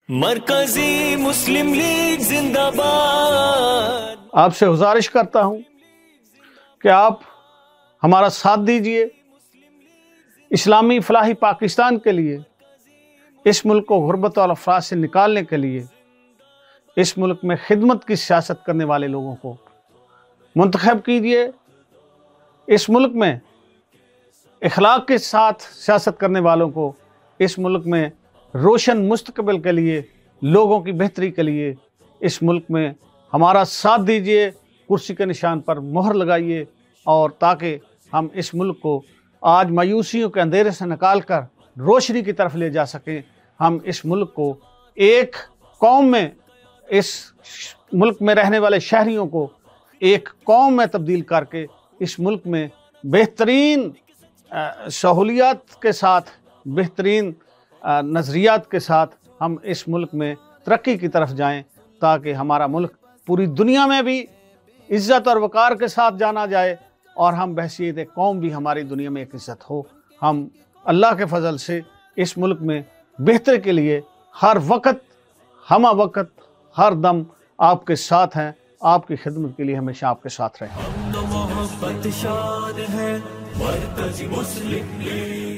مرکزی مسلم لیگ زندہ باد۔ آپ سے گزارش کرتا ہوں کہ آپ ہمارا ساتھ دیجئے، اسلامی فلاحی پاکستان کے لیے، اس ملک کو غربت اور افراط سے نکالنے کے لیے، اس ملک میں خدمت کی سیاست کرنے والے لوگوں کو منتخب کیجئے، اس ملک میں اخلاق کے ساتھ سیاست کرنے والوں کو، اس ملک میں روشن مستقبل کے لیے، لوگوں کی بہتری کے لیے اس ملک میں ہمارا ساتھ دیجئے، کرسی کے نشان پر مہر لگائیے، اور تاکہ ہم اس ملک کو آج مایوسیوں کے اندھیرے سے نکال کر روشنی کی طرف لے جا سکیں۔ ہم اس ملک کو ایک قوم میں، اس ملک میں رہنے والے شہریوں کو ایک قوم میں تبدیل کر کے اس ملک میں بہترین سہولیات کے ساتھ، بہترین نظریات کے ساتھ ہم اس ملک میں ترقی کی طرف جائیں، تاکہ ہمارا ملک پوری دنیا میں بھی عزت اور وقار کے ساتھ جانا جائے، اور ہم بحیثیت قوم بھی ہماری دنیا میں ایک عزت ہو۔ ہم اللہ کے فضل سے اس ملک میں بہتر کے لیے ہر وقت، ہمہ وقت، ہر دم آپ کے ساتھ ہیں، آپ کی خدمت کے لیے ہمیشہ آپ کے ساتھ رہیں۔ محبت شان ہے مرکزی مسلم لیگ۔